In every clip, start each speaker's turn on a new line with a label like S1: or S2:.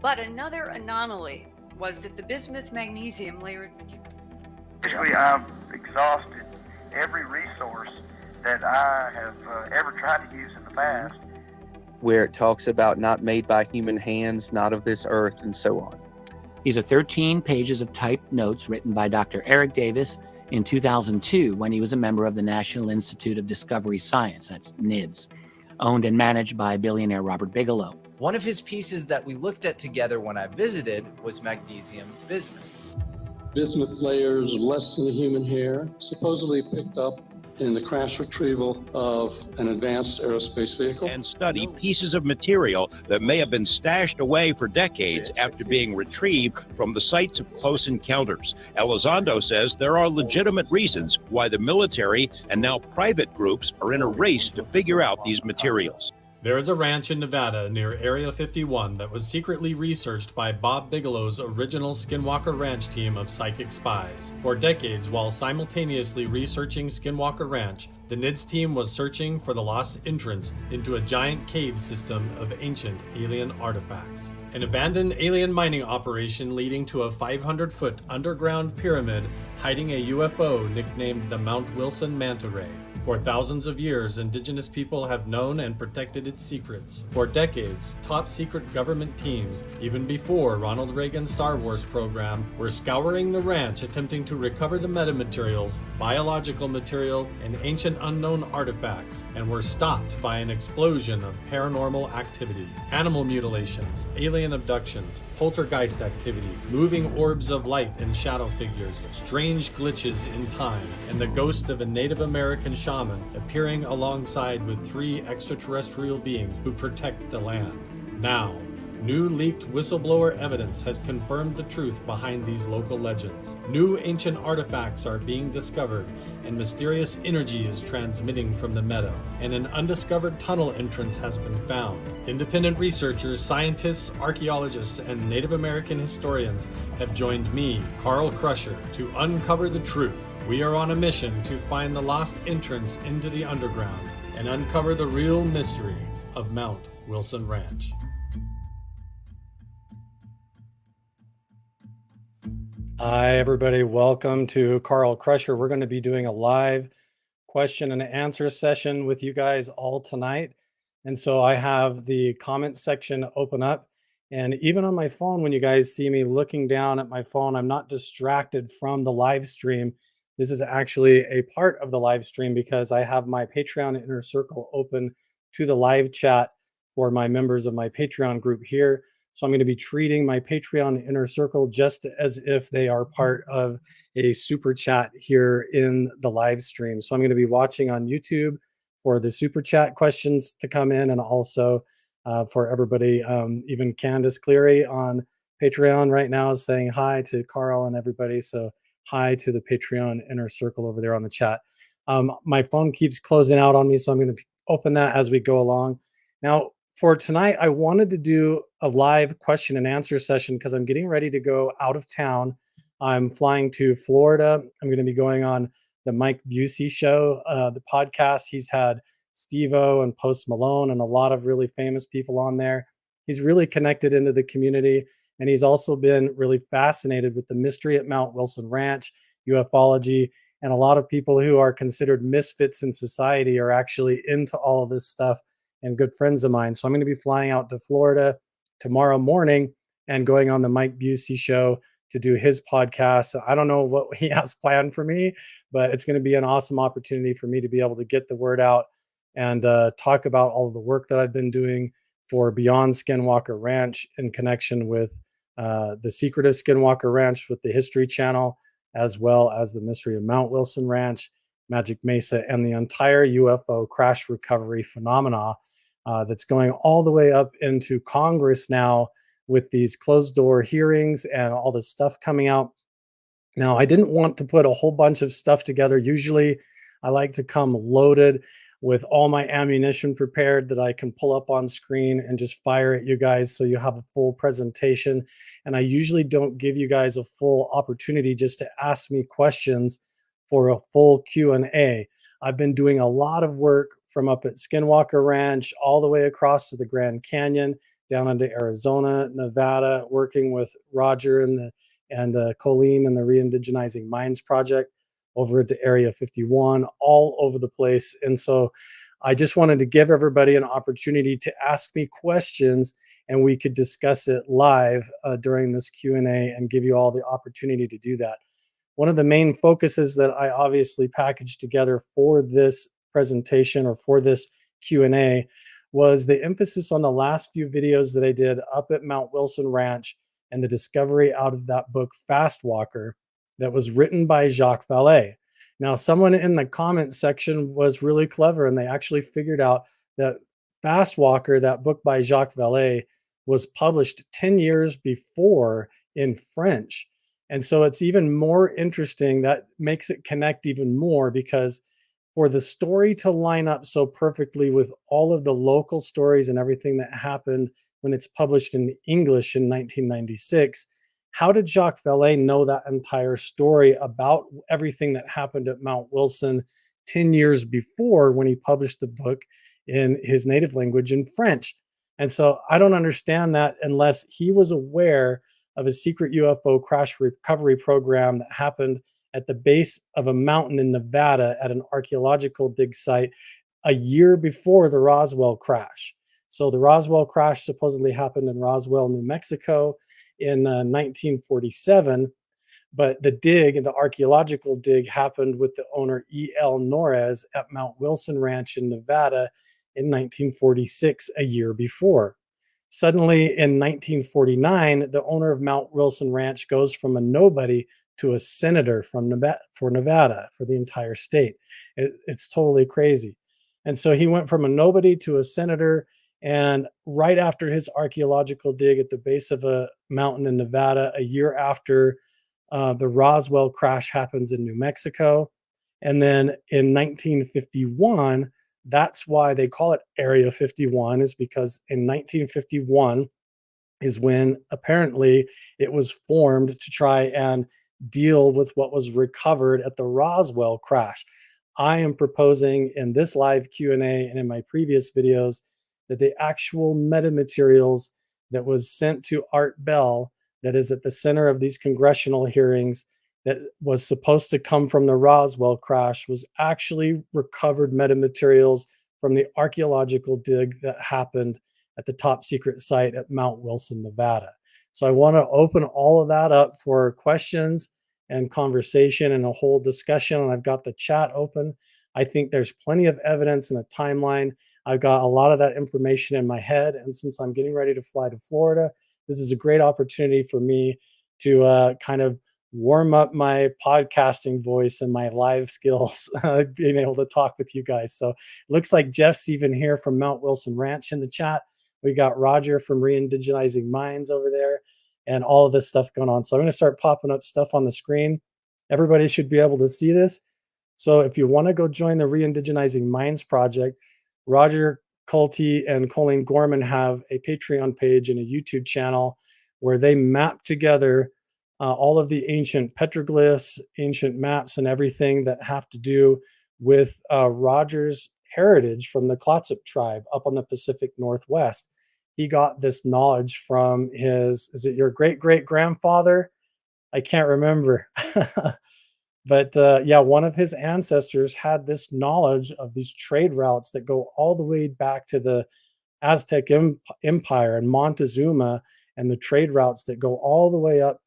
S1: But another anomaly was that the bismuth magnesium layered
S2: Basically, I've exhausted every resource that I have ever tried to use in the past.
S3: Where it talks about not made by human hands, not of this earth, and so on.
S4: These are 13 pages of typed notes written by Dr. Eric Davis in 2002 when he was a member of the National Institute of Discovery Science, that's NIDS, owned and managed by billionaire Robert Bigelow.
S5: One of his pieces that we looked at together when I visited was magnesium bismuth.
S6: Bismuth layers less than a human hair, supposedly picked up in the crash retrieval of an advanced aerospace vehicle.
S7: And study pieces of material that may have been stashed away for decades after being retrieved from the sites of close encounters. Elizondo says there are legitimate reasons why the military and now private groups are in a race to figure out these materials.
S8: There is a ranch in Nevada near Area 51 that was secretly researched by Bob Bigelow's original Skinwalker Ranch team of psychic spies. For decades, while simultaneously researching Skinwalker Ranch, the NIDS team was searching for the lost entrance into a giant cave system of ancient alien artifacts. An abandoned alien mining operation leading to a 500-foot underground pyramid hiding a UFO nicknamed the Mount Wilson Manta Ray. For thousands of years, indigenous people have known and protected its secrets. For decades, top-secret government teams, even before Ronald Reagan's Star Wars program, were scouring the ranch attempting to recover the metamaterials, biological material, and ancient unknown artifacts, and were stopped by an explosion of paranormal activity. Animal mutilations, alien abductions, poltergeist activity, moving orbs of light and shadow figures, strange glitches in time, and the ghost of a Native American shaman appearing alongside with 3 extraterrestrial beings who protect the land. Now, new leaked whistleblower evidence has confirmed the truth behind these local legends. New ancient artifacts are being discovered, and mysterious energy is transmitting from the meadow, and an undiscovered tunnel entrance has been found. Independent researchers, scientists, archaeologists, and Native American historians have joined me, Carl Crusher, to uncover the truth. We are on a mission to find the lost entrance into the underground and uncover the real mystery of Mount Wilson Ranch.
S9: Hi, everybody. Welcome to Carl Crusher. We're going to be doing a live question and answer session with you guys all tonight. And so I have the comment section open up. And even on my phone, when you guys see me looking down at my phone, I'm not distracted from the live stream. This is actually a part of the live stream because I have my Patreon Inner Circle open to the live chat for my members of my Patreon group here. So I'm going to be treating my Patreon Inner Circle just as if they are part of a super chat here in the live stream. So I'm going to be watching on YouTube for the super chat questions to come in, and also for everybody, even Candace Cleary on Patreon right now is saying hi to Carl and everybody. So hi to the Patreon Inner Circle over there on the chat. My phone keeps closing out on me, so I'm going to open that as we go along. Now, for tonight, I wanted to do a live question and answer session because I'm getting ready to go out of town. I'm flying to Florida. I'm going to be going on the Mike Busey show, the podcast. He's had Steve-O and Post Malone and a lot of really famous people on there. He's really connected into the community. And he's also been really fascinated with the mystery at Mount Wilson Ranch, ufology, and a lot of people who are considered misfits in society are actually into all of this stuff and good friends of mine. So I'm going to be flying out to Florida tomorrow morning and going on the Mike Busey show to do his podcast. I don't know what he has planned for me, but it's going to be an awesome opportunity for me to be able to get the word out and talk about all of the work that I've been doing for Beyond Skinwalker Ranch in connection with the Secret of Skinwalker Ranch with the History Channel, as well as the Mystery of Mount Wilson Ranch, Magic Mesa, and the entire UFO crash recovery phenomena that's going all the way up into Congress now with these closed door hearings and all this stuff coming out. Now, I didn't want to put a whole bunch of stuff together. Usually I like to come loaded with all my ammunition prepared that I can pull up on screen and just fire at you guys so you have a full presentation. And I usually don't give you guys a full opportunity just to ask me questions for a full Q&A. I've been doing a lot of work from up at Skinwalker Ranch all the way across to the Grand Canyon, down into Arizona, Nevada, working with Roger and Colleen and the Re-Indigenizing Minds Project over at the Area 51, all over the place. And so I just wanted to give everybody an opportunity to ask me questions, and we could discuss it live during this Q&A and give you all the opportunity to do that. One of the main focuses that I obviously packaged together for this presentation or for this Q&A was the emphasis on the last few videos that I did up at Mount Wilson Ranch and the discovery out of that book, Fast Walker, that was written by Jacques Vallee. Now, someone in the comment section was really clever, and they actually figured out that Fast Walker, that book by Jacques Vallee, was published 10 years before in French. And so it's even more interesting. That makes it connect even more, because for the story to line up so perfectly with all of the local stories and everything that happened when it's published in English in 1996, how did Jacques Vallee know that entire story about everything that happened at Mount Wilson 10 years before when he published the book in his native language in French? And so I don't understand that unless he was aware of a secret UFO crash recovery program that happened at the base of a mountain in Nevada at an archaeological dig site a year before the Roswell crash. So the Roswell crash supposedly happened in Roswell, New Mexico in 1947, but the archaeological dig happened with the owner E.L. Norris at Mount Wilson Ranch in Nevada in 1946, a year before. Suddenly in 1949, the owner of Mount Wilson Ranch goes from a nobody to a senator from Nevada, for the entire state. It's totally crazy. And so he went from a nobody to a senator, and right after his archaeological dig at the base of a mountain in Nevada, a year after the Roswell crash happens in New Mexico. And then in 1951, that's why they call it Area 51, is because in 1951 is when apparently it was formed to try and deal with what was recovered at the Roswell crash. I am proposing in this live Q&A and in my previous videos that the actual metamaterials that was sent to Art Bell, that is at the center of these congressional hearings, that was supposed to come from the Roswell crash, was actually recovered metamaterials from the archaeological dig that happened at the top secret site at Mount Wilson, Nevada. So I want to open all of that up for questions and conversation and a whole discussion. And I've got the chat open. I think there's plenty of evidence and a timeline. I've got a lot of that information in my head. And since I'm getting ready to fly to Florida, this is a great opportunity for me to kind of warm up my podcasting voice and my live skills, being able to talk with you guys. So it looks like Jeff's even here from Mount Wilson Ranch in the chat. We got Roger from Re-Indigenizing Minds over there, and all of this stuff going on. So I'm going to start popping up stuff on the screen. Everybody should be able to see this. So if you want to go join the Re-Indigenizing Minds project, Roger Culte and Colleen Gorman have a Patreon page and a YouTube channel where they map together all of the ancient petroglyphs, ancient maps, and everything that have to do with Roger's heritage from the Clatsop tribe up on the Pacific Northwest. He got this knowledge from his, is it your great-great-grandfather? I can't remember. But yeah, one of his ancestors had this knowledge of these trade routes that go all the way back to the Aztec Empire and Montezuma, and the trade routes that go all the way up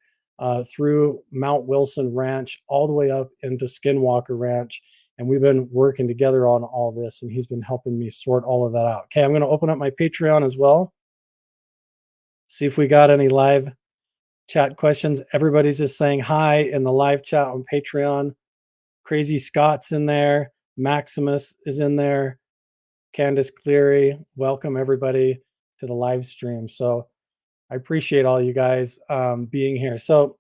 S9: through Mount Wilson Ranch, all the way up into Skinwalker Ranch. And we've been working together on all this, and he's been helping me sort all of that out. Okay, I'm going to open up my Patreon as well. See if we got any live chat questions. Everybody's just saying hi in the live chat on Patreon. Crazy Scott's in there. Maximus is in there. Candace Cleary. Welcome everybody to the live stream. So I appreciate all you guys being here. So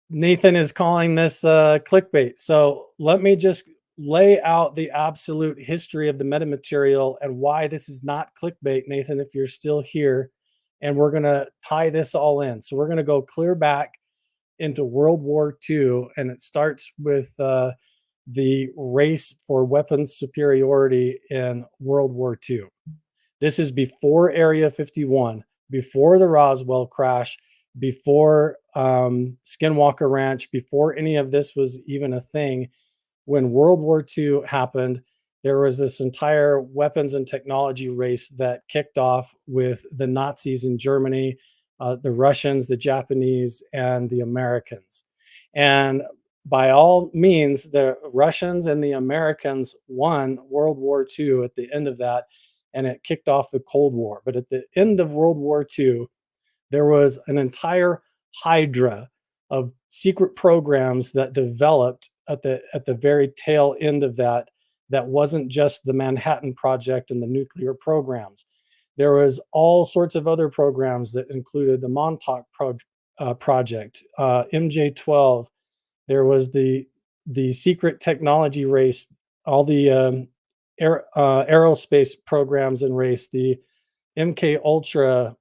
S9: Nathan is calling this clickbait. So let me just lay out the absolute history of the metamaterial and why this is not clickbait, Nathan, if you're still here. And we're going to tie this all in. So we're going to go clear back into World War II, and it starts with the race for weapons superiority in World War II. This is before Area 51, before the Roswell crash, before Skinwalker Ranch, before any of this was even a thing. When World War II happened, there was this entire weapons and technology race that kicked off with the Nazis in Germany, the Russians, the Japanese, and the Americans. And by all means, the Russians and the Americans won World War II at the end of that, and it kicked off the Cold War. But at the end of World War II, there was an entire hydra of secret programs that developed at the very tail end of that. That wasn't just the Manhattan Project and the nuclear programs. There was all sorts of other programs that included the Montauk Project, MJ-12. There was the secret technology race, all the aerospace programs and race, the MK Ultra.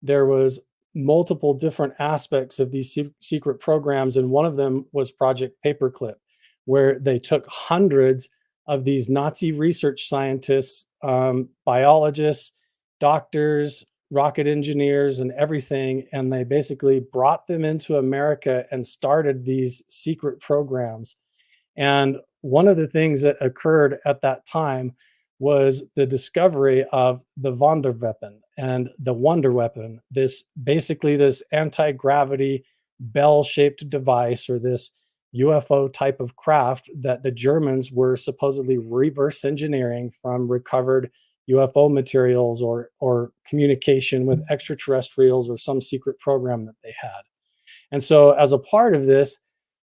S9: There was multiple different aspects of these secret programs, and one of them was Project Paperclip, where they took hundreds of these Nazi research scientists, biologists, doctors, rocket engineers, and everything, and they basically brought them into America and started these secret programs. And one of the things that occurred at that time was the discovery of the Wunderweapon and the Wonder Weapon, this anti-gravity bell-shaped device, or this UFO type of craft that the Germans were supposedly reverse engineering from recovered UFO materials or communication with extraterrestrials or some secret program that they had. And so as a part of this,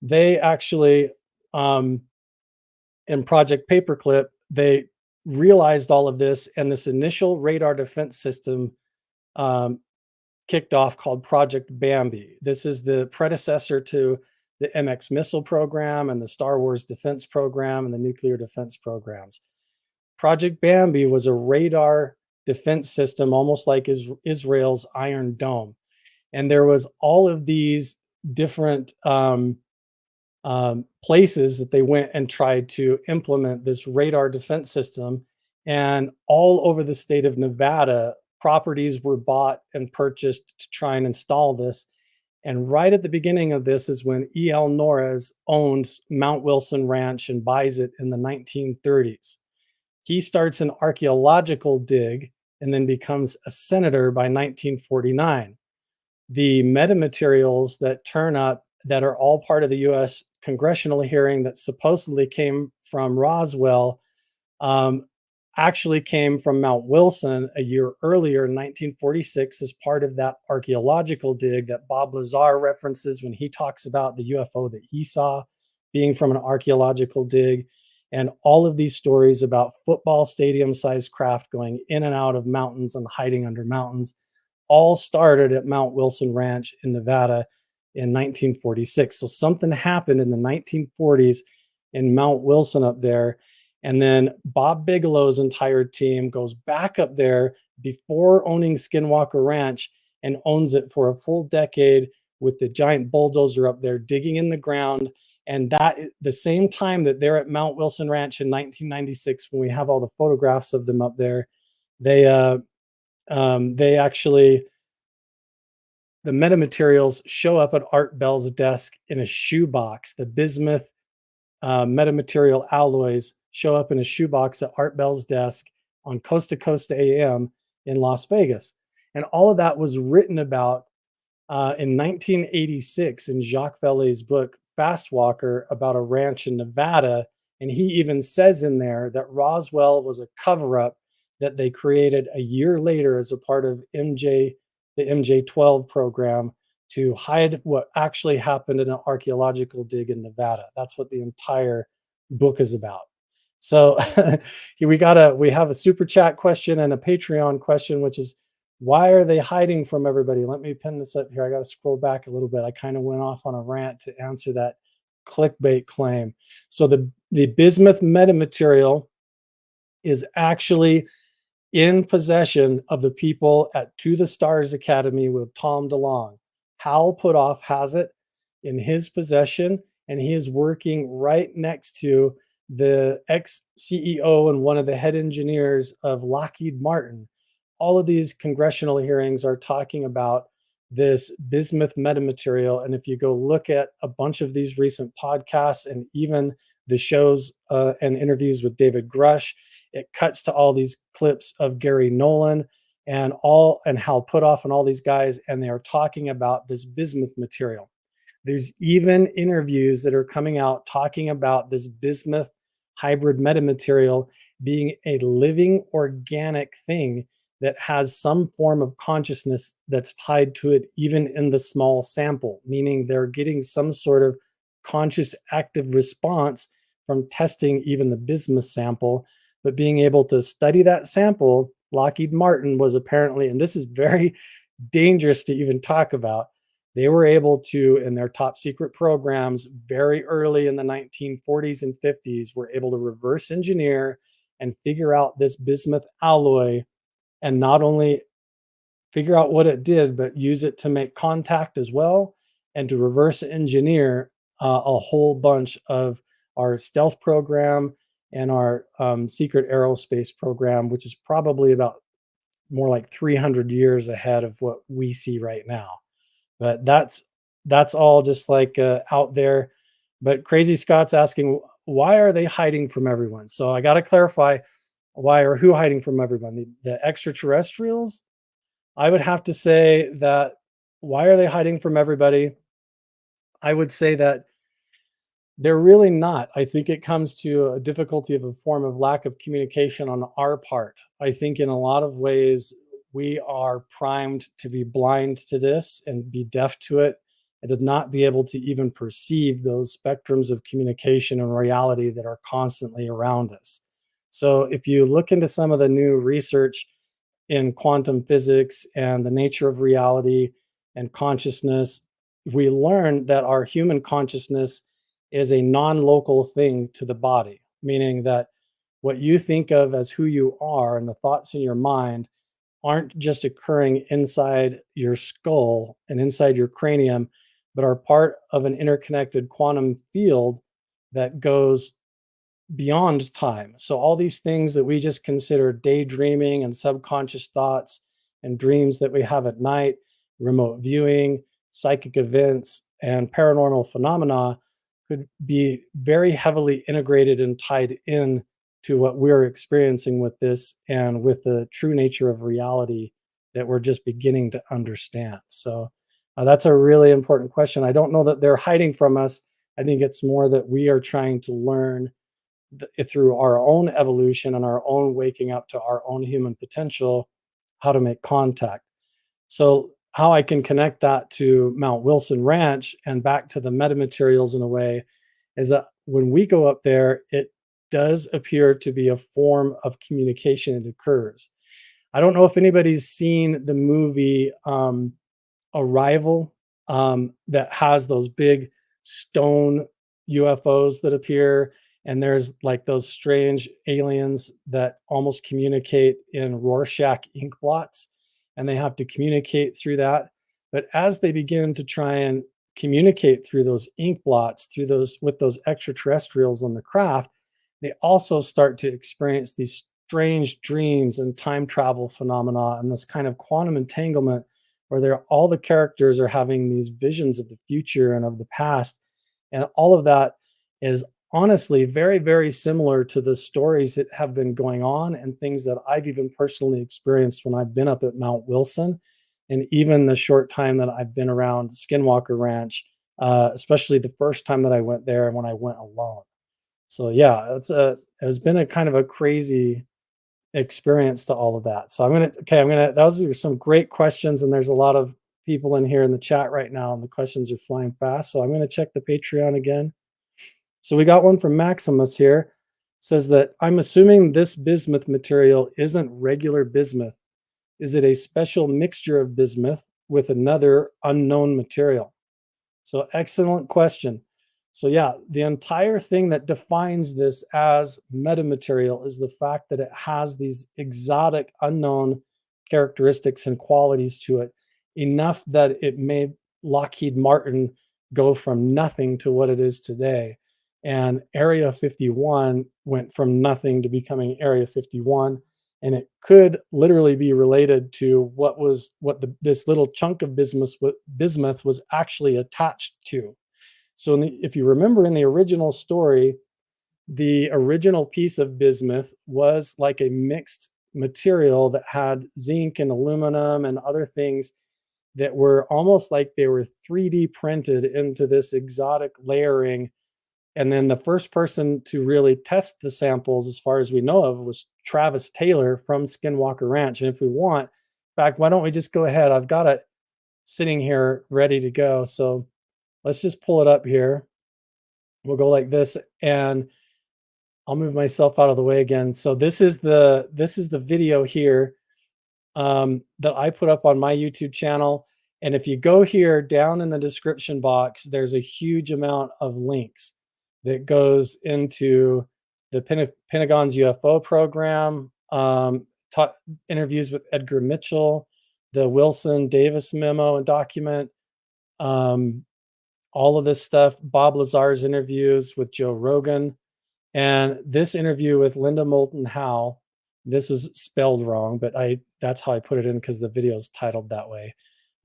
S9: they actually, in Project Paperclip, they realized all of this, and this initial radar defense system kicked off called Project Bambi. This is the predecessor to the MX missile program and the Star Wars defense program and the nuclear defense programs. Project Bambi was a radar defense system, almost like Israel's Iron Dome. And there was all of these different places that they went and tried to implement this radar defense system. And all over the state of Nevada, properties were bought and purchased to try and install this. And right at the beginning of this is when E.L. Norris owns Mount Wilson Ranch and buys it in the 1930s. He starts an archaeological dig and then becomes a senator by 1949. The metamaterials that turn up that are all part of the U.S. congressional hearing that supposedly came from Roswell actually came from Mount Wilson a year earlier in 1946 as part of that archaeological dig that Bob Lazar references when he talks about the UFO that he saw being from an archaeological dig. And all of these stories about football stadium sized craft going in and out of mountains and hiding under mountains all started at Mount Wilson Ranch in Nevada in 1946. So something happened in the 1940s in Mount Wilson up there. And then Bob Bigelow's entire team goes back up there before owning Skinwalker Ranch and owns it for a full decade with the giant bulldozer up there digging in the ground. And that the same time that they're at Mount Wilson Ranch in 1996, when we have all the photographs of them up there, they actually, the metamaterials show up at Art Bell's desk in a shoebox. The bismuth metamaterial alloys show up in a shoebox at Art Bell's desk on Coast to Coast AM in Las Vegas. And all of that was written about in 1986 in Jacques Vallee's book, Fast Walker, about a ranch in Nevada. And he even says in there that Roswell was a cover-up that they created a year later as a part of the MJ-12 program to hide what actually happened in an archaeological dig in Nevada. That's what the entire book is about. So we have a super chat question and a Patreon question, which is, why are they hiding from everybody? Let me pin this up here. I got to scroll back a little bit. I kind of went off on a rant to answer that clickbait claim. So the bismuth metamaterial is actually in possession of the people at To the Stars Academy with Tom DeLonge. Hal Puthoff has it in his possession, and he is working right next to the ex-CEO and one of the head engineers of Lockheed Martin. All of these congressional hearings are talking about this bismuth metamaterial. And if you go look at a bunch of these recent podcasts and even the shows and interviews with David Grusch, it cuts to all these clips of Gary Nolan and Hal Puthoff and all these guys, and they are talking about this bismuth material. There's even interviews that are coming out talking about this bismuth hybrid metamaterial being a living organic thing that has some form of consciousness that's tied to it, even in the small sample, meaning they're getting some sort of conscious active response from testing even the bismuth sample. But being able to study that sample, Lockheed Martin was apparently, and this is very dangerous to even talk about, they were able to, in their top secret programs, very early in the 1940s and 50s, were able to reverse engineer and figure out this bismuth alloy, and not only figure out what it did, but use it to make contact as well, and to reverse engineer a whole bunch of our stealth program and our secret aerospace program, which is probably about more like 300 years ahead of what we see right now. But that's all just like out there. But Crazy Scott's asking, why are they hiding from everyone? So I got to clarify, why or who hiding from everyone? The extraterrestrials? I would have to say that, why are they hiding from everybody? I would say that they're really not. I think it comes to a difficulty of a form of lack of communication on our part. I think in a lot of ways, we are primed to be blind to this and be deaf to it, and to not be able to even perceive those spectrums of communication and reality that are constantly around us. So if you look into some of the new research in quantum physics and the nature of reality and consciousness, we learn that our human consciousness is a non-local thing to the body, meaning that what you think of as who you are and the thoughts in your mind aren't just occurring inside your skull and inside your cranium, but are part of an interconnected quantum field that goes beyond time. So all these things that we just consider daydreaming and subconscious thoughts and dreams that we have at night, remote viewing, psychic events, and paranormal phenomena could be very heavily integrated and tied in to what we're experiencing with this and with the true nature of reality that we're just beginning to understand. So that's a really important question. I don't know that they're hiding from us. I think it's more that we are trying to learn through our own evolution and our own waking up to our own human potential, how to make contact. So how I can connect that to Mount Wilson Ranch and back to the metamaterials in a way is that when we go up there, it does appear to be a form of communication that occurs. I don't know if anybody's seen the movie Arrival that has those big stone UFOs that appear, and there's like those strange aliens that almost communicate in Rorschach ink blots, and they have to communicate through that. But as they begin to try and communicate through those ink blots, with those extraterrestrials on the craft, they also start to experience these strange dreams and time travel phenomena and this kind of quantum entanglement where all the characters are having these visions of the future and of the past. And all of that is honestly very, very similar to the stories that have been going on and things that I've even personally experienced when I've been up at Mount Wilson, and even the short time that I've been around Skinwalker Ranch, especially the first time that I went there and when I went alone. So yeah, it's been a kind of a crazy experience to all of that. So those are some great questions, and there's a lot of people in here in the chat right now, and the questions are flying fast. So I'm going to check the Patreon again. So we got one from Maximus here. Says that, I'm assuming this bismuth material isn't regular bismuth. Is it a special mixture of bismuth with another unknown material? So excellent question. So yeah, the entire thing that defines this as metamaterial is the fact that it has these exotic, unknown characteristics and qualities to it, enough that it made Lockheed Martin go from nothing to what it is today. And Area 51 went from nothing to becoming Area 51. And it could literally be related to this little chunk of bismuth was actually attached to. So if you remember in the original story, the original piece of bismuth was like a mixed material that had zinc and aluminum and other things that were almost like they were 3D printed into this exotic layering. And then the first person to really test the samples, as far as we know of, was Travis Taylor from Skinwalker Ranch. And if we want, in fact, why don't we just go ahead? I've got it sitting here ready to go. So let's just pull it up here. We'll go like this, and I'll move myself out of the way again. So this is the video here that I put up on my YouTube channel. And if you go here down in the description box, there's a huge amount of links that goes into the Pentagon's UFO program, interviews with Edgar Mitchell, the Wilson Davis Memo and document, all of this stuff, Bob Lazar's interviews with Joe Rogan, and this interview with Linda Moulton Howe. This was spelled wrong, but that's how I put it in because the video is titled that way.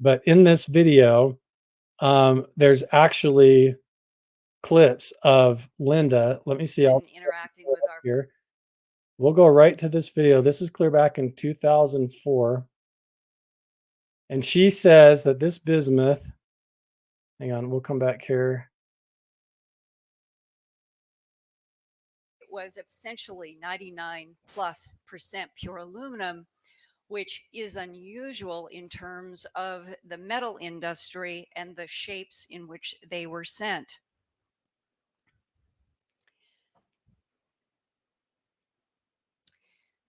S9: But in this video, there's actually clips of Linda. Let me see. I'll
S1: interacting with our
S9: here. We'll go right to this video. This is clear back in 2004. And she says that this bismuth, hang on, we'll come back here.
S1: was essentially 99+% pure aluminum, which is unusual in terms of the metal industry and the shapes in which they were sent.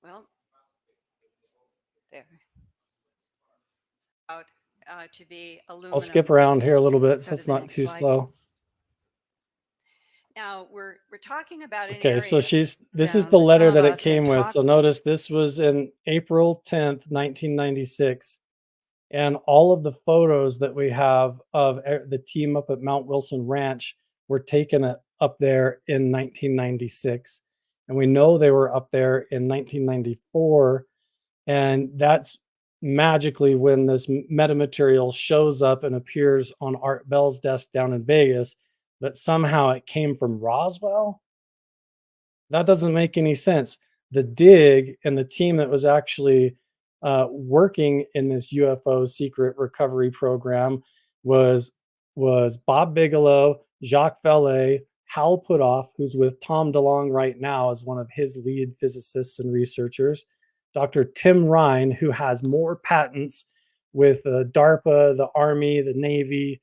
S1: Well, there. Out to be aluminum.
S9: I'll skip around here a little bit so it's not too slow.
S1: Now we're talking about an
S9: okay, so this is
S1: down
S9: the
S1: with
S9: letter
S1: some of
S9: that it
S1: us
S9: came
S1: have
S9: with. So notice this was in April 10th, 1996. And all of the photos that we have of the team up at Mount Wilson Ranch were taken up there in 1996. And we know they were up there in 1994. And that's magically when this metamaterial shows up and appears on Art Bell's desk down in Vegas. But somehow it came from Roswell? That doesn't make any sense. The dig and the team that was actually working in this UFO secret recovery program was Bob Bigelow, Jacques Vallee, Hal Puthoff, who's with Tom DeLonge right now as one of his lead physicists and researchers, Dr. Tim Rynne, who has more patents with DARPA, the Army, the Navy,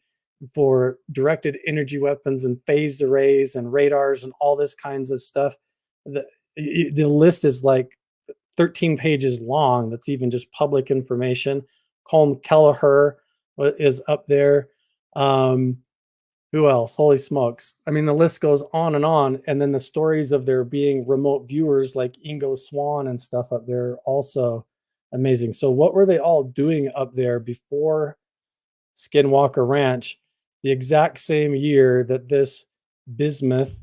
S9: for directed energy weapons and phased arrays and radars and all this kinds of stuff. The list is like 13 pages long. That's even just public information. Colm Kelleher is up there. Who else? Holy smokes. I mean, the list goes on. And then the stories of there being remote viewers like Ingo Swann and stuff up there are also amazing. So what were they all doing up there before Skinwalker Ranch, the exact same year that this bismuth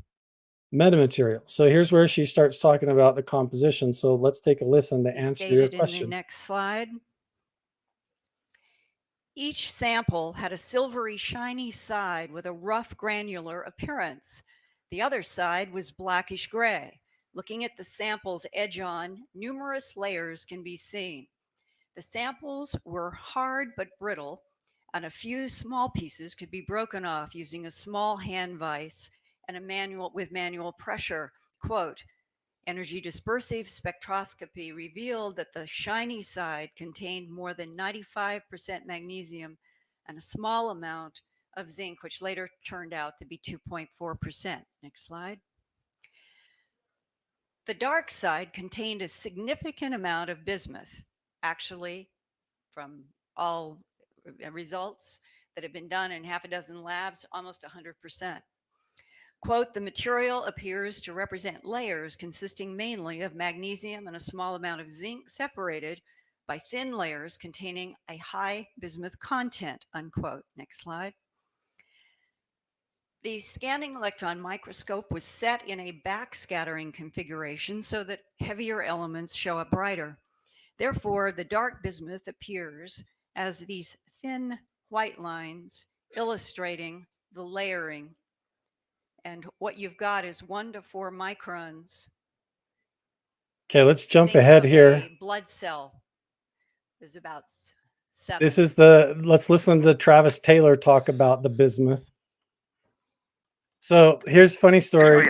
S9: metamaterial? So here's where she starts talking about the composition. So let's take a listen to answer your question.
S1: In the next slide. Each sample had a silvery, shiny side with a rough, granular appearance. The other side was blackish gray. Looking at the sample's edge-on, numerous layers can be seen. The samples were hard but brittle, and a few small pieces could be broken off using a small hand vise and a manual pressure. Quote, energy dispersive spectroscopy revealed that the shiny side contained more than 95% magnesium and a small amount of zinc, which later turned out to be 2.4%. Next slide. The dark side contained a significant amount of bismuth. Actually, from all results that have been done in half a dozen labs, almost 100%. Quote, the material appears to represent layers consisting mainly of magnesium and a small amount of zinc separated by thin layers containing a high bismuth content, unquote. Next slide. The scanning electron microscope was set in a backscattering configuration so that heavier elements show up brighter. Therefore, the dark bismuth appears as these thin white lines illustrating the layering. And what you've got is 1 to 4 microns.
S9: Okay, let's jump
S1: Think
S9: ahead
S1: of
S9: here.
S1: a blood cell is about 7.
S9: This is let's listen to Travis Taylor talk about the bismuth. So here's a funny story.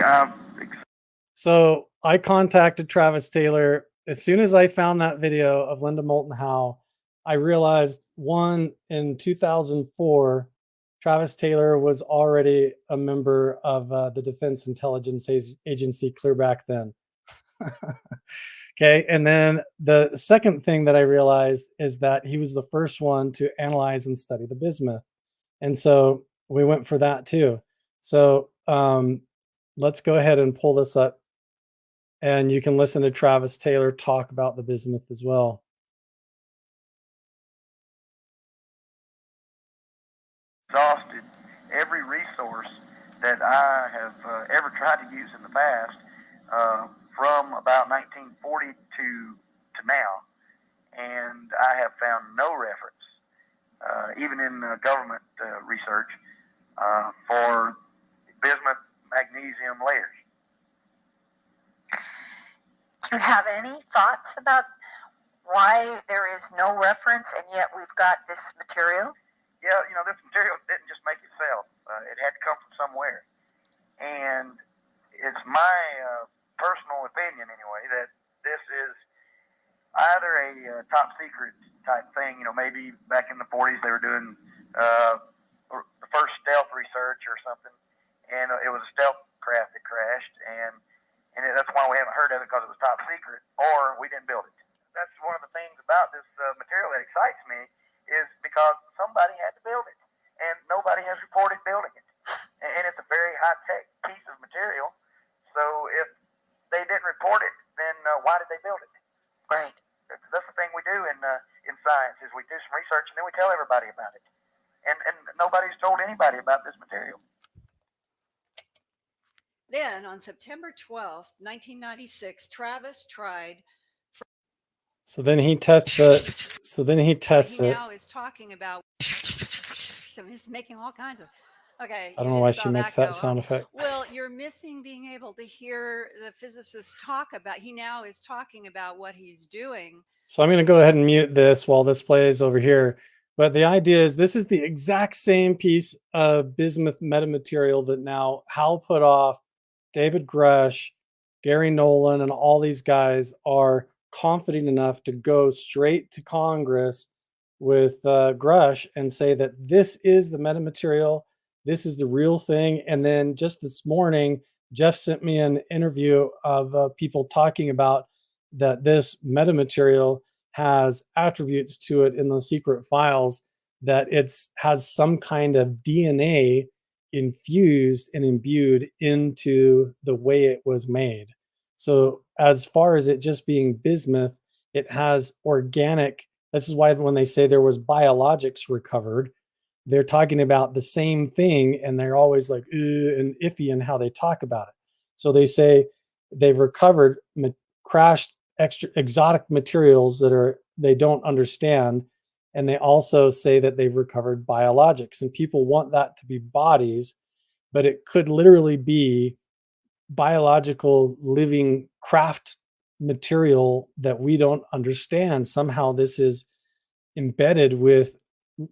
S9: So I contacted Travis Taylor as soon as I found that video of Linda Moulton Howe. I realized, one, in 2004, Travis Taylor was already a member of the Defense Intelligence Agency clear back then. Okay, and then the second thing that I realized is that he was the first one to analyze and study the bismuth. And so we went for that too. So let's go ahead and pull this up, and you can listen to Travis Taylor talk about the bismuth as well.
S2: Exhausted every resource that I have ever tried to use in the past, from about 1940 to now, and I have found no reference, even in government research, for bismuth magnesium layers.
S10: Do you have any thoughts about why there is no reference and yet we've got this material?
S2: Yeah, this material didn't just make itself. It had to come from somewhere. And it's my personal opinion, anyway, that this is either a top secret type thing. Maybe back in the 40s they were doing the first stealth research or something, and it was a stealth craft that crashed, and that's why we haven't heard of it, because it was top secret, or we didn't build it. That's one of the things about this material that excites me, is because somebody had to build it, and nobody has reported building it. And it's a very high-tech piece of material, so if they didn't report it, then why did they build it?
S10: Right.
S2: That's the thing we do in science, is we do some research, and then we tell everybody about it. And nobody's told anybody about this material.
S1: Then, on September 12th, 1996, Travis tried.
S9: So then he tests it.
S1: He now is talking about. So he's making all kinds of. Okay.
S9: I don't know why she makes that sound effect.
S1: Well, you're missing being able to hear the physicist talk about. He now is talking about what he's doing.
S9: So I'm going to go ahead and mute this while this plays over here. But the idea is this is the exact same piece of bismuth metamaterial that now Hal Puthoff, David Grusch, Gary Nolan, and all these guys are confident enough to go straight to Congress with Grusch and say that this is the metamaterial, this is the real thing. And then just this morning, Jeff sent me an interview of people talking about that this metamaterial has attributes to it in the secret files, that has some kind of DNA infused and imbued into the way it was made. So as far as it just being bismuth, it has organic. This is why when they say there was biologics recovered, they're talking about the same thing, and they're always like and iffy in how they talk about it. So they say they've recovered crashed exotic materials that they don't understand, and they also say that they've recovered biologics, and people want that to be bodies, but it could literally be biological living craft material that we don't understand. Somehow this is embedded with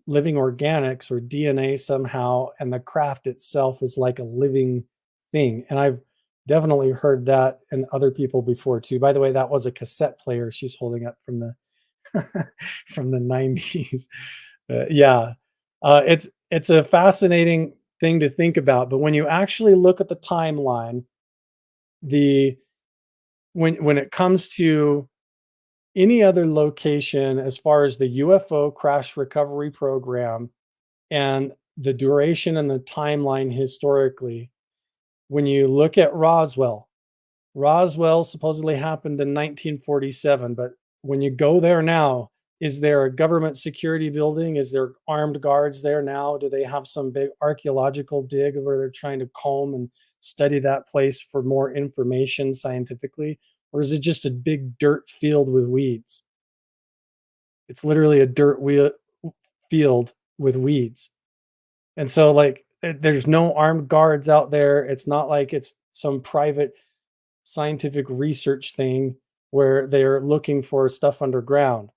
S9: living organics or DNA somehow, and the craft itself is like a living thing. And I've definitely heard that in other people before too. By the way, that was a cassette player she's holding up from the from the 90s. It's a fascinating thing to think about. But when you actually look at the timeline, when it comes to any other location, as far as the UFO crash recovery program and the duration and the timeline historically, when you look at Roswell supposedly happened in 1947, but when you go there now, Is there a government security building? Is there armed guards there now? Do they have some big archaeological dig where they're trying to comb and study that place for more information scientifically? Or is it just a big dirt field with weeds? It's literally a field with weeds. And so, like, there's no armed guards out there. It's not like it's some private scientific research thing where they're looking for stuff underground.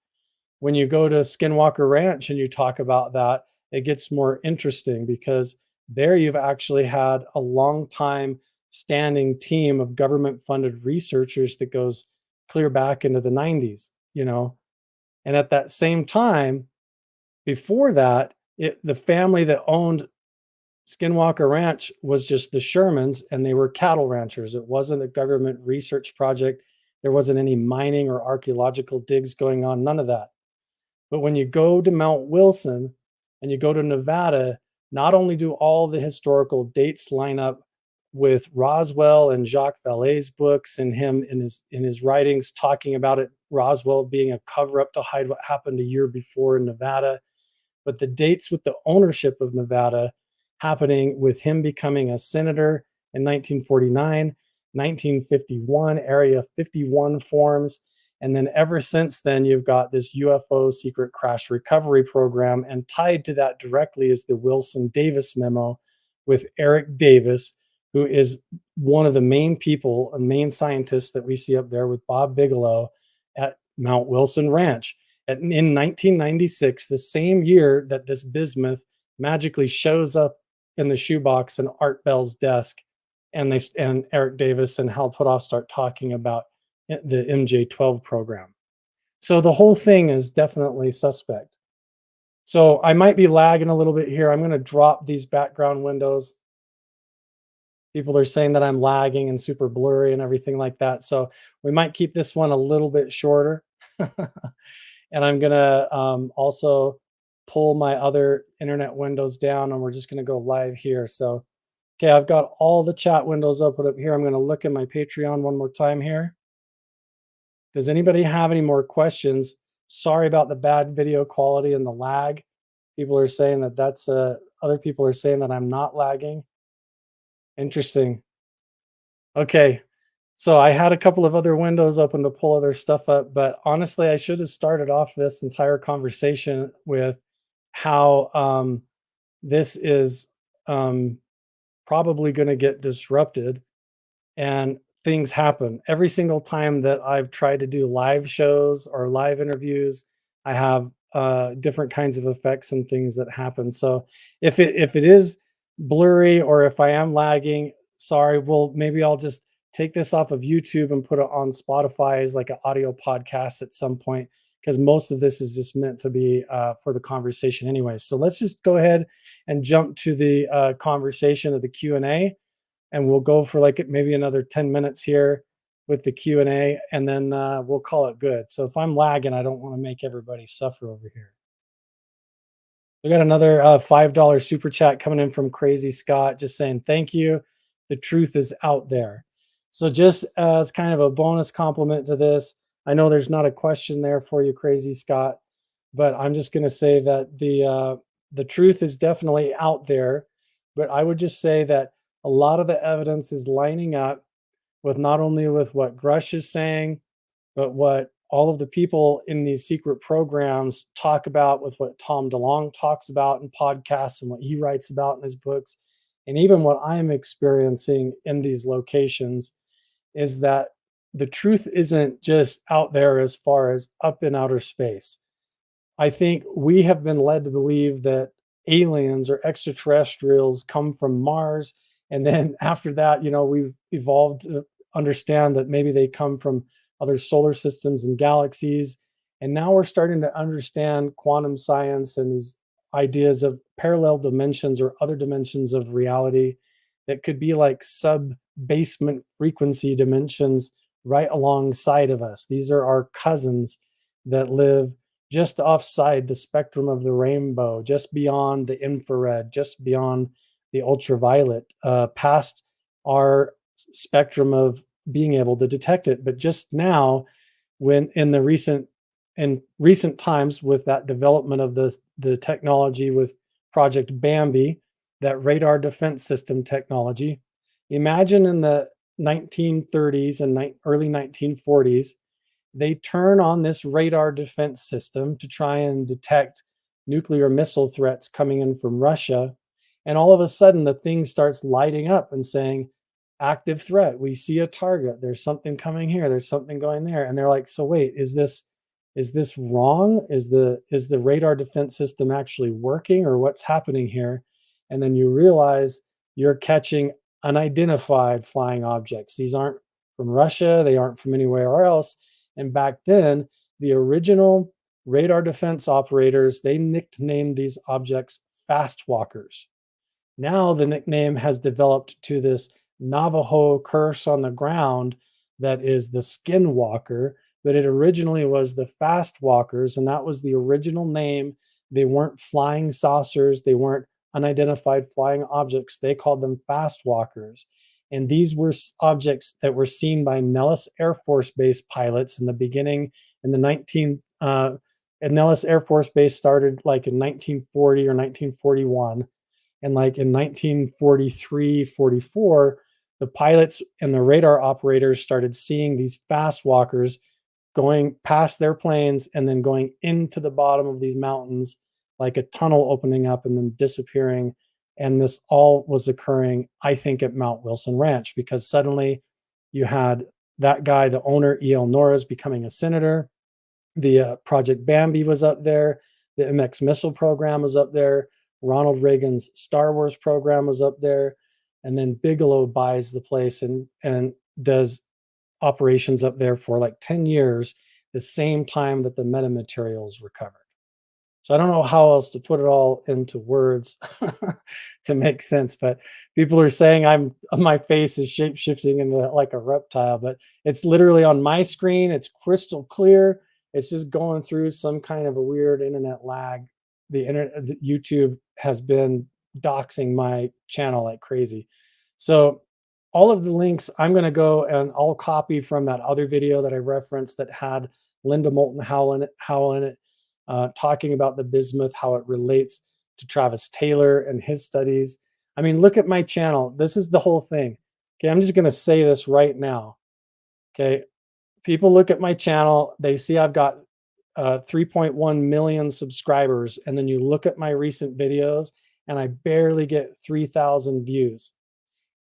S9: When you go to Skinwalker Ranch and you talk about that, it gets more interesting because there you've actually had a long time standing team of government funded researchers that goes clear back into the 90s, you know. And at that same time, before that, the family that owned Skinwalker Ranch was just the Shermans, and they were cattle ranchers. It wasn't a government research project. There wasn't any mining or archaeological digs going on, none of that. But when you go to Mount Wilson and you go to Nevada, not only do all the historical dates line up with Roswell and Jacques Vallee's books and him in his writings talking about it, Roswell being a cover-up to hide what happened a year before in Nevada, but the dates with the ownership of Nevada happening with him becoming a senator in 1949, 1951, Area 51 forms. And then ever since then, you've got this UFO secret crash recovery program. And tied to that directly is the Wilson Davis Memo with Eric Davis, who is one of the main people and main scientists that we see up there with Bob Bigelow at Mount Wilson Ranch. In 1996, the same year that this bismuth magically shows up in the shoebox in Art Bell's desk, and Eric Davis and Hal Puthoff start talking about the MJ-12 program. So the whole thing is definitely suspect. So I might be lagging a little bit here. I'm going to drop these background windows. People are saying that I'm lagging and super blurry and everything like that. So we might keep this one a little bit shorter. And I'm going to also pull my other internet windows down, and we're just going to go live here. So, okay, I've got all the chat windows open up here. I'm going to look at my Patreon one more time here. Does anybody have any more questions? Sorry about the bad video quality and the lag. People are saying that other people are saying that I'm not lagging. Interesting. Okay. So I had a couple of other windows open to pull other stuff up, but honestly, I should have started off this entire conversation with how this is probably going to get disrupted, and things happen. Every single time that I've tried to do live shows or live interviews, I have different kinds of effects and things that happen. So if it is blurry or if I am lagging, sorry. Well, maybe I'll just take this off of YouTube and put it on Spotify as like an audio podcast at some point, because most of this is just meant to be for the conversation anyway. So let's just go ahead and jump to the conversation of the Q&A, and we'll go for like maybe another 10 minutes here with the Q&A, and then we'll call it good. So if I'm lagging, I don't want to make everybody suffer over here. We got another $5 super chat coming in from Crazy Scott, just saying, thank you. The truth is out there. So just as kind of a bonus compliment to this, I know there's not a question there for you, Crazy Scott, but I'm just going to say that the truth is definitely out there. But I would just say that a lot of the evidence is lining up with not only with what Grusch is saying, but what all of the people in these secret programs talk about, with what Tom DeLonge talks about in podcasts and what he writes about in his books, and even what I'm experiencing in these locations, is that the truth isn't just out there as far as up in outer space. I think we have been led to believe that aliens or extraterrestrials come from Mars. And then after that, we've evolved to understand that maybe they come from other solar systems and galaxies. And now we're starting to understand quantum science and these ideas of parallel dimensions or other dimensions of reality that could be like sub-basement frequency dimensions right alongside of us. These are our cousins that live just offside the spectrum of the rainbow, just beyond the infrared, just beyond the ultraviolet, past our spectrum of being able to detect it. But just now, when in the recent in recent times with that development of the technology with Project Bambi, that radar defense system technology. Imagine in the 1930s and early 1940s, they turn on this radar defense system to try and detect nuclear missile threats coming in from Russia. And all of a sudden, the thing starts lighting up and saying, active threat. We see a target. There's something coming here. There's something going there. And they're like, so wait, is this wrong? Is the radar defense system actually working, or what's happening here? And then you realize you're catching unidentified flying objects. These aren't from Russia. They aren't from anywhere else. And back then, the original radar defense operators, they nicknamed these objects fast walkers. Now the nickname has developed to this Navajo curse on the ground that is the skinwalker, but it originally was the fast walkers, and that was the original name. They weren't flying saucers. They weren't unidentified flying objects. They called them fast walkers. And these were objects that were seen by Nellis Air Force Base pilots in the beginning in the and Nellis Air Force Base started like in 1940 or 1941. And like in 1943, 44, the pilots and the radar operators started seeing these fast walkers going past their planes and then going into the bottom of these mountains, like a tunnel opening up and then disappearing. And this all was occurring, I think, at Mount Wilson Ranch, because suddenly you had that guy, the owner, E.L. Norris, becoming a senator. The Project Bambi was up there. The MX missile program was up there. Ronald Reagan's Star Wars program was up there. And then Bigelow buys the place and does operations up there for like 10 years, the same time that the metamaterials recovered. So I don't know how else to put it all into words to make sense, but people are saying my face is shape-shifting into like a reptile, but it's literally on my screen. It's crystal clear. It's just going through some kind of a weird internet lag. YouTube has been doxing my channel like crazy. So all of the links, I'm going to go and I'll copy from that other video that I referenced that had Linda Moulton Howe in it, talking about the bismuth, how it relates to Travis Taylor and his studies. I mean, look at my channel. This is the whole thing. Okay, I'm just going to say this right now. Okay, people look at my channel. They see I've got 3.1 million subscribers. And then you look at my recent videos and I barely get 3,000 views.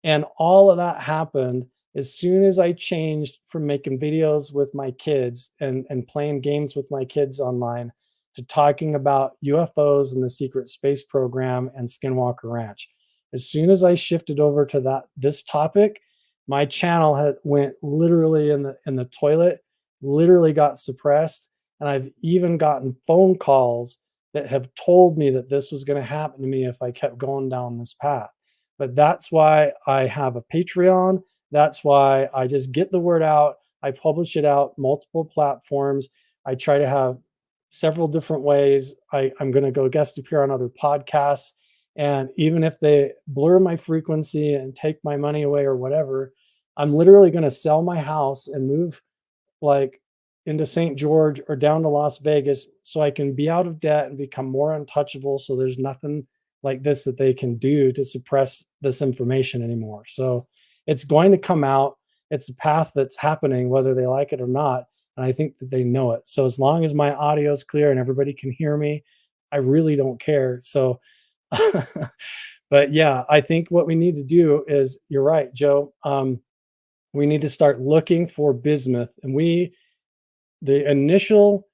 S9: And all of that happened as soon as I changed from making videos with my kids and playing games with my kids online to talking about UFOs and the secret space program and Skinwalker Ranch. As soon as I shifted over to this topic, my channel went literally in the toilet, literally got suppressed. And I've even gotten phone calls that have told me that this was going to happen to me if I kept going down this path. But that's why I have a Patreon. That's why I just get the word out. I publish it out multiple platforms. I try to have several different ways. I'm going to go guest appear on other podcasts. And even if they blur my frequency and take my money away or whatever, I'm literally going to sell my house and move like into St. George or down to Las Vegas so I can be out of debt and become more untouchable. So there's nothing like this that they can do to suppress this information anymore. So it's going to come out. It's a path that's happening, whether they like it or not. And I think that they know it. So as long as my audio is clear and everybody can hear me, I really don't care. So, but yeah, I think what we need to do is, you're right, Joe. We need to start looking for bismuth. And the initial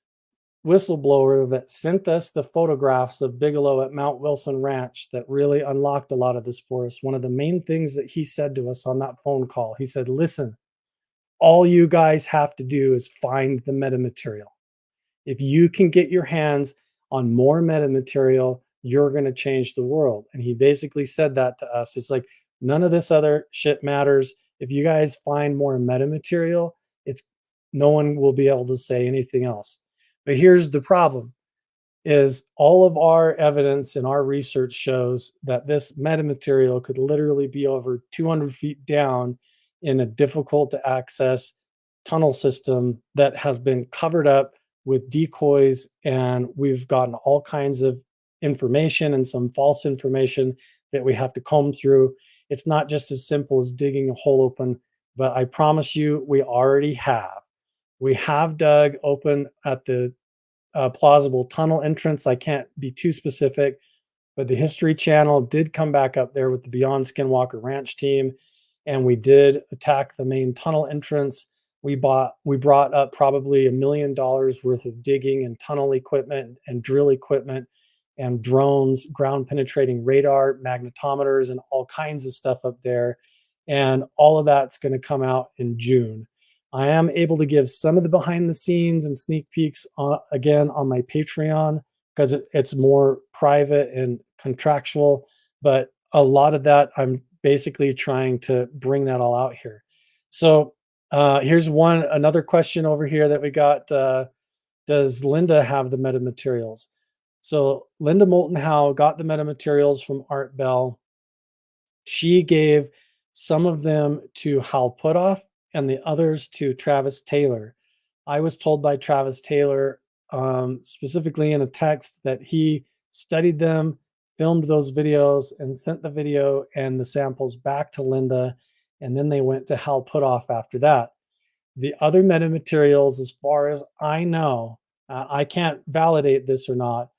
S9: whistleblower that sent us the photographs of Bigelow at Mount Wilson Ranch that really unlocked a lot of this for us. One of the main things that he said to us on that phone call, he said, listen, all you guys have to do is find the metamaterial. If you can get your hands on more metamaterial, you're going to change the world. And he basically said that to us. It's like, none of this other shit matters. If you guys find more metamaterial, no one will be able to say anything else. But here's the problem, is all of our evidence and our research shows that this metamaterial could literally be over 200 feet down in a difficult to access tunnel system that has been covered up with decoys, and we've gotten all kinds of information and some false information that we have to comb through. It's not just as simple as digging a hole open, but I promise you, we already have. We have dug open at the plausible tunnel entrance. I can't be too specific, but the History Channel did come back up there with the Beyond Skinwalker Ranch team, and we did attack the main tunnel entrance. We brought up probably $1 million worth of digging and tunnel equipment and drill equipment and drones, ground penetrating radar, magnetometers, and all kinds of stuff up there. And all of that's going to come out in June. I am able to give some of the behind the scenes and sneak peeks again on my Patreon, because it's more private and contractual, but a lot of that I'm basically trying to bring that all out here. So here's another question over here that we got. Does Linda have the metamaterials? So Linda Moulton Howe got the metamaterials from Art Bell. She gave some of them to Hal Puthoff and the others to Travis Taylor. I was told by Travis Taylor, specifically in a text, that he studied them, filmed those videos, and sent the video and the samples back to Linda, and then they went to Hal Puthoff after that. The other metamaterials, as far as I know, I can't validate this or not,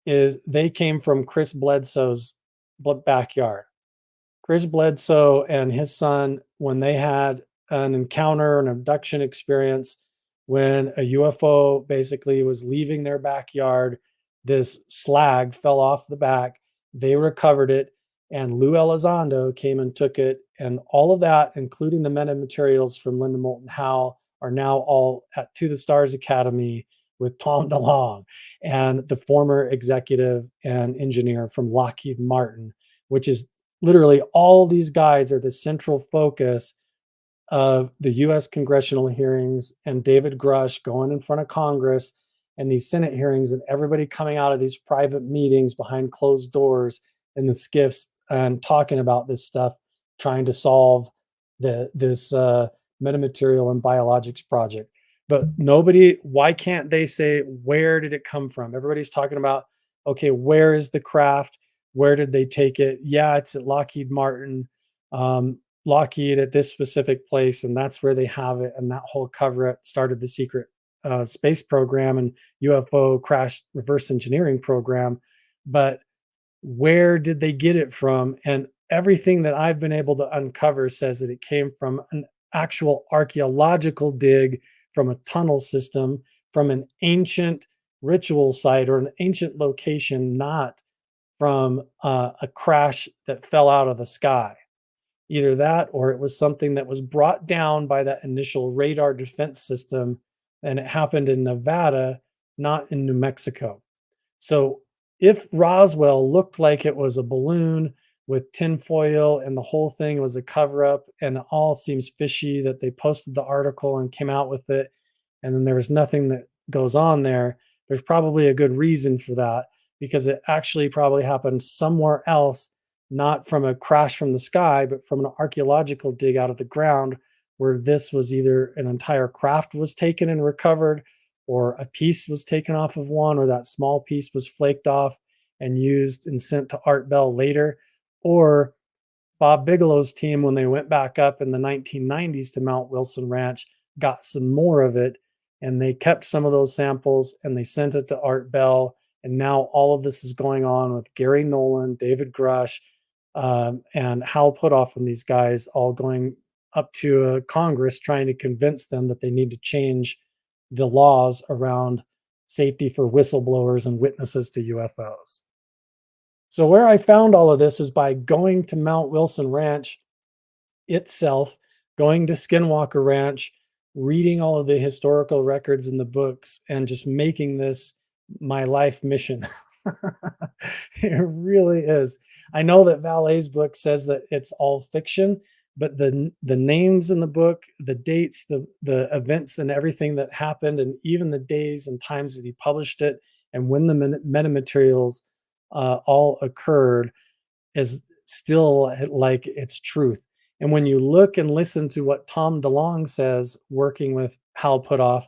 S9: is they came from Chris Bledsoe's backyard. Chris Bledsoe and his son, when they had an encounter, an abduction experience, when a UFO basically was leaving their backyard, this slag fell off the back, they recovered it, and Lou Elizondo came and took it, and all of that, including the metamaterials from Linda Moulton Howe, are now all at To the Stars Academy with Tom DeLonge and the former executive and engineer from Lockheed Martin, which is literally all these guys are the central focus of the U.S. congressional hearings and David Grusch going in front of Congress and these Senate hearings and everybody coming out of these private meetings behind closed doors in the skiffs and talking about this stuff, trying to solve this metamaterial and biologics project. But why can't they say, where did it come from? Everybody's talking about, okay, where is the craft? Where did they take it? Yeah, it's at Lockheed Martin, Lockheed at this specific place, and that's where they have it. And that whole cover-up started the secret space program and UFO crash reverse engineering program. But where did they get it from? And everything that I've been able to uncover says that it came from an actual archaeological dig, from a tunnel system, from an ancient ritual site or an ancient location, not from a crash that fell out of the sky. Either that, or it was something that was brought down by that initial radar defense system, and it happened in Nevada, not in New Mexico. So if Roswell looked like it was a balloon with tinfoil and the whole thing was a cover-up, and it all seems fishy that they posted the article and came out with it, and then there was nothing that goes on there, there's probably a good reason for that, because it actually probably happened somewhere else, not from a crash from the sky, but from an archaeological dig out of the ground, where this was either an entire craft was taken and recovered, or a piece was taken off of one, or that small piece was flaked off and used and sent to Art Bell later, or Bob Bigelow's team, when they went back up in the 1990s to Mount Wilson Ranch, got some more of it, and they kept some of those samples and they sent it to Art Bell. And now all of this is going on with Gary Nolan, David Grusch, and Hal Puthoff, and these guys all going up to Congress trying to convince them that they need to change the laws around safety for whistleblowers and witnesses to UFOs. So where I found all of this is by going to Mount Wilson Ranch itself, going to Skinwalker Ranch, reading all of the historical records in the books, and just making this my life mission. It really is. I know that Vallee's book says that it's all fiction, but the names in the book, the dates, the events and everything that happened, and even the days and times that he published it, and when the metamaterials all occurred, is still like it's truth. And when you look and listen to what Tom DeLonge says, working with Hal Puthoff,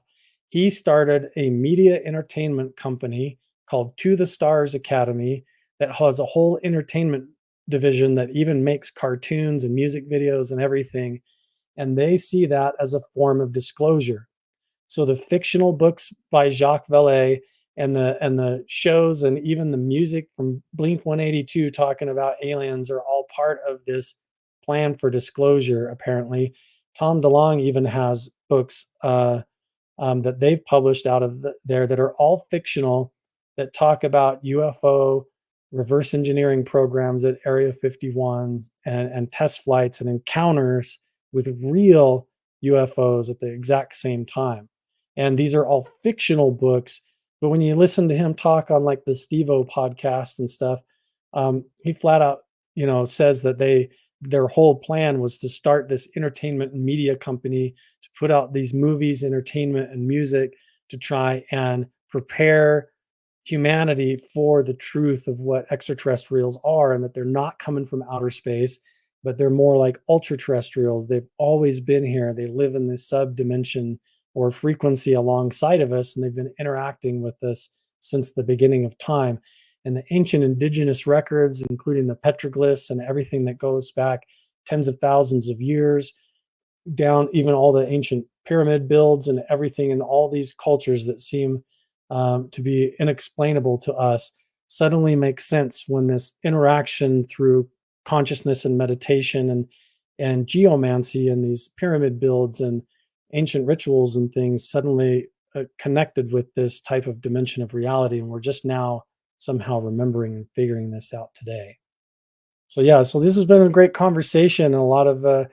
S9: he started a media entertainment company called To the Stars Academy that has a whole entertainment division that even makes cartoons and music videos and everything. And they see that as a form of disclosure. So the fictional books by Jacques Vallee and the shows and even the music from Blink 182 talking about aliens are all part of this plan for disclosure, apparently. Tom DeLonge even has books that they've published out of there that are all fictional, that talk about UFO reverse engineering programs at Area 51 and test flights and encounters with real UFOs at the exact same time. And these are all fictional books. But when you listen to him talk on like the Steve-O podcast and stuff, he flat out, says that their whole plan was to start this entertainment and media company to put out these movies, entertainment, and music to try and prepare humanity for the truth of what extraterrestrials are, and that they're not coming from outer space, but they're more like ultra terrestrials. They've always been here. They live in this sub-dimension or frequency alongside of us, and they've been interacting with us since the beginning of time. And the ancient indigenous records, including the petroglyphs and everything that goes back tens of thousands of years, down even all the ancient pyramid builds and everything in all these cultures that seem to be inexplainable to us, suddenly makes sense when this interaction through consciousness and meditation and geomancy and these pyramid builds and ancient rituals and things suddenly connected with this type of dimension of reality. And we're just now somehow remembering and figuring this out today. So yeah, so this has been a great conversation and a lot of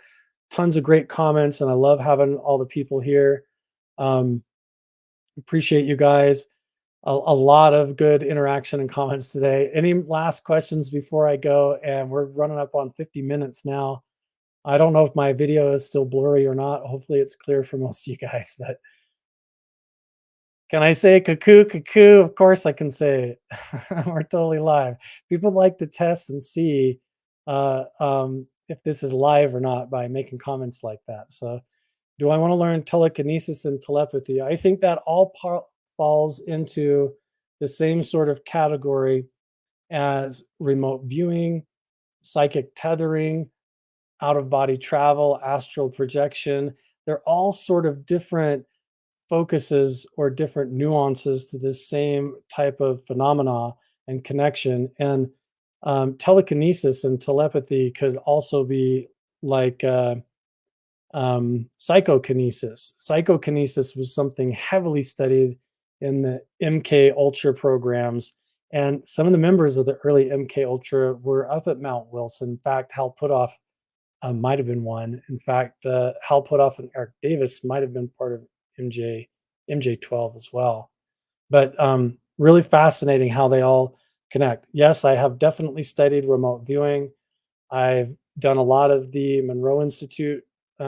S9: tons of great comments, and I love having all the people here. Appreciate you guys. A lot of good interaction and comments today. Any last questions before I go? And we're running up on 50 minutes now. I don't know if my video is still blurry or not. Hopefully it's clear for most of you guys, but can I say cuckoo, cuckoo? Of course I can say it. We're totally live. People like to test and see if this is live or not by making comments like that. So do I want to learn telekinesis and telepathy? I think that all falls into the same sort of category as remote viewing, psychic tethering, out-of-body travel, astral projection. They're all sort of different focuses or different nuances to this same type of phenomena and connection. And telekinesis and telepathy could also be like psychokinesis. Psychokinesis was something heavily studied in the MK Ultra programs, and some of the members of the early MK Ultra were up at Mount Wilson. In fact, Hal Puthoff might have been one. In fact, Hal Puthoff and Eric Davis might have been part of MJ12 as well. But really fascinating how they all connect. Yes, I have definitely studied remote viewing. I've done a lot of the Monroe Institute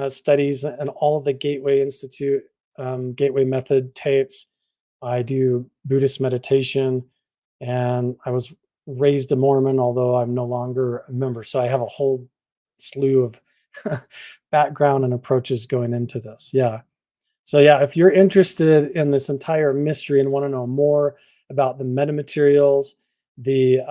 S9: studies and all of the Gateway Institute, Gateway Method tapes. I do Buddhist meditation, and I was raised a Mormon, although I'm no longer a member. So I have a whole slew of background and approaches going into this. Yeah. So yeah, if you're interested in this entire mystery and want to know more about the metamaterials, the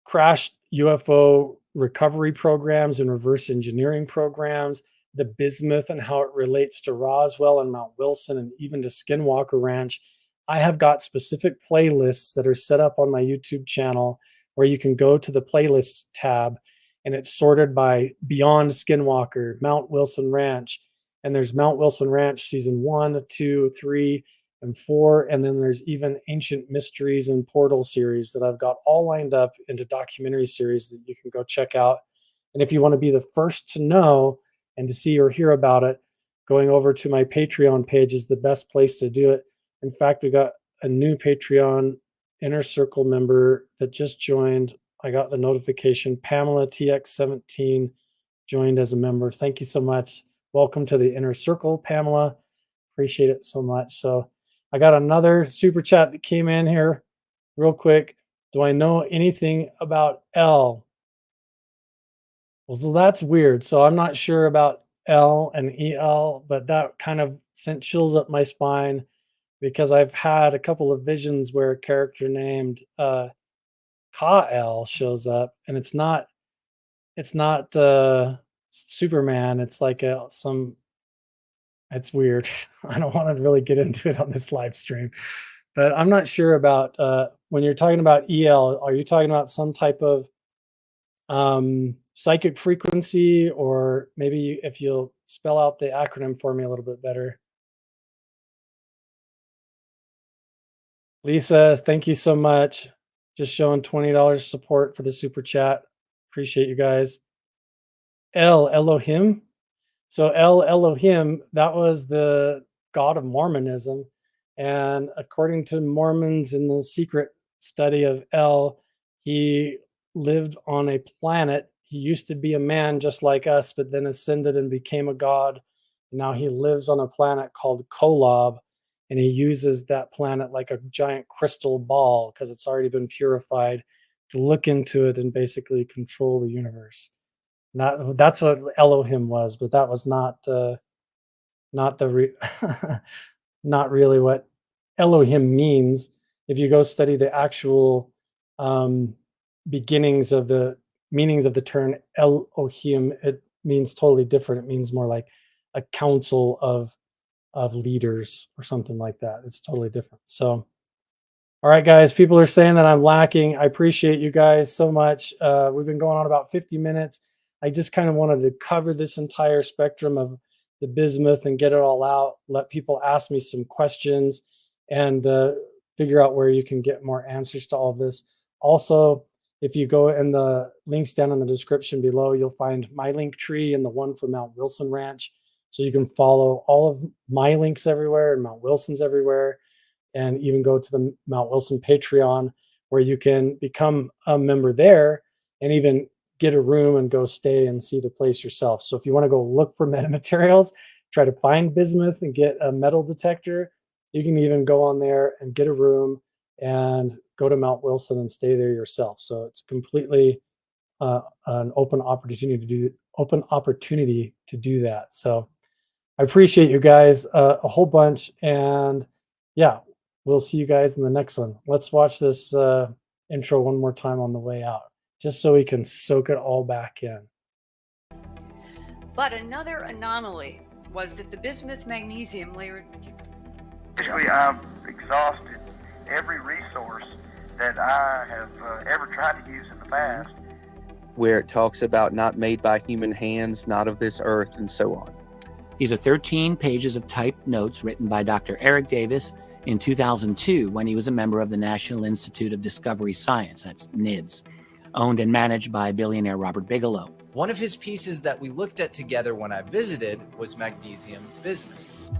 S9: crashed UFO recovery programs and reverse engineering programs, the bismuth and how it relates to Roswell and Mount Wilson and even to Skinwalker Ranch, I have got specific playlists that are set up on my YouTube channel where you can go to the playlists tab, and it's sorted by Beyond Skinwalker, Mount Wilson Ranch, and there's Mount Wilson Ranch season 1, 2, 3, and 4, and then there's even Ancient Mysteries and Portal series that I've got all lined up into documentary series that you can go check out. And if you want to be the first to know and to see or hear about it, going over to my Patreon page is the best place to do it. In fact, we got a new Patreon Inner Circle member that just joined. I got the notification. Pamela TX17 joined as a member. Thank you so much. Welcome to the Inner Circle, Pamela. Appreciate it so much. So I got another super chat that came in here real quick. Do I know anything about L? Well, so that's weird. So I'm not sure about L and EL, but that kind of sent chills up my spine because I've had a couple of visions where a character named Ka-El shows up, and it's not Superman. It's like it's weird. I don't want to really get into it on this live stream, but I'm not sure about when you're talking about EL, are you talking about some type of psychic frequency, or maybe if you'll spell out the acronym for me a little bit better. Lisa, thank you so much. Just showing $20 support for the super chat. Appreciate you guys. El Elohim. So El Elohim, that was the god of Mormonism. And according to Mormons in the secret study of El, he lived on a planet. He used to be a man just like us, but then ascended and became a god. Now he lives on a planet called Kolob, and he uses that planet like a giant crystal ball because it's already been purified to look into it and basically control the universe. That's what Elohim was, but that was not really what Elohim means. If you go study the actual beginnings of the meanings of the term Elohim, it means totally different. It means more like a council of leaders or something like that. It's totally different. So, all right, guys, people are saying that I'm lacking. I appreciate you guys so much. We've been going on about 50 minutes. I just kind of wanted to cover this entire spectrum of the bismuth and get it all out, let people ask me some questions, and figure out where you can get more answers to all of this. Also, if you go in the links down in the description below, you'll find my link tree and the one for Mount Wilson Ranch. So you can follow all of my links everywhere and Mount Wilson's everywhere, and even go to the Mount Wilson Patreon where you can become a member there and even get a room and go stay and see the place yourself. So if you want to go look for metamaterials, try to find bismuth and get a metal detector, you can even go on there and get a room and go to Mount Wilson and stay there yourself. So it's completely an open opportunity to do that. So I appreciate you guys a whole bunch, and yeah, we'll see you guys in the next one. Let's watch this intro one more time on the way out, just so we can soak it all back in.
S1: But another anomaly was that the bismuth magnesium layer.
S2: Basically, I've exhausted every resource that I have ever tried to use in the past,
S3: where it talks about not made by human hands, not of this earth, and so on.
S4: These are 13 pages of typed notes written by Dr. Eric Davis in 2002 when he was a member of the National Institute of Discovery Science, that's NIDS, owned and managed by billionaire Robert Bigelow.
S5: One of his pieces that we looked at together when I visited was magnesium bismuth.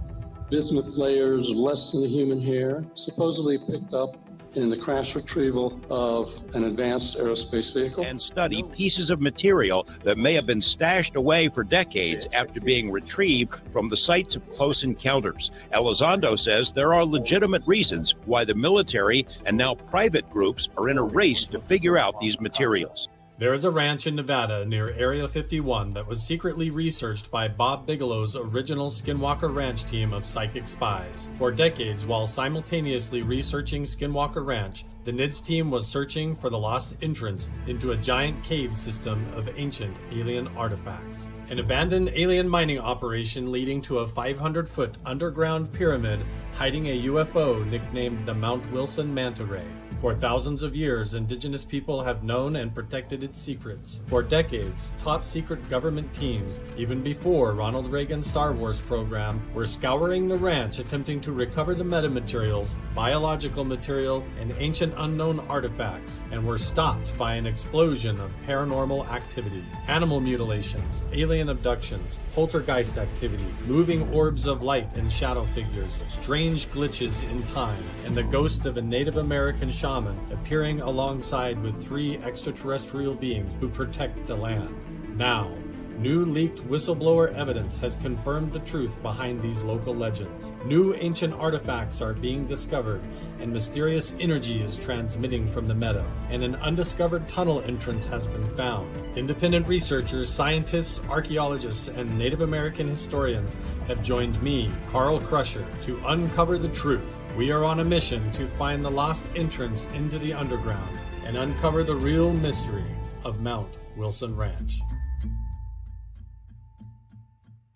S6: Bismuth layers less than a human hair, supposedly picked up in the crash retrieval of an advanced aerospace vehicle.
S7: And study pieces of material that may have been stashed away for decades after being retrieved from the sites of close encounters. Elizondo says there are legitimate reasons why the military and now private groups are in a race to figure out these materials.
S8: There is a ranch in Nevada near Area 51 that was secretly researched by Bob Bigelow's original Skinwalker Ranch team of psychic spies. For decades, while simultaneously researching Skinwalker Ranch, the NIDS team was searching for the lost entrance into a giant cave system of ancient alien artifacts. An abandoned alien mining operation leading to a 500-foot underground pyramid hiding a UFO nicknamed the Mount Wilson Manta Ray. For thousands of years, indigenous people have known and protected its secrets. For decades, top-secret government teams, even before Ronald Reagan's Star Wars program, were scouring the ranch attempting to recover the metamaterials, biological material, and ancient unknown artifacts, and were stopped by an explosion of paranormal activity. Animal mutilations, alien abductions, poltergeist activity, moving orbs of light and shadow figures, strange glitches in time, and the ghost of a Native American shaman appearing alongside with 3 extraterrestrial beings who protect the land. Now, New leaked whistleblower evidence has confirmed the truth behind these local legends. New ancient artifacts are being discovered, and mysterious energy is transmitting from the meadow, and an undiscovered tunnel entrance has been found. Independent researchers, scientists, archaeologists, and Native American historians have joined me, Carl Crusher, to uncover the truth. We are on a mission to find the lost entrance into the underground and uncover the real mystery of Mount Wilson Ranch.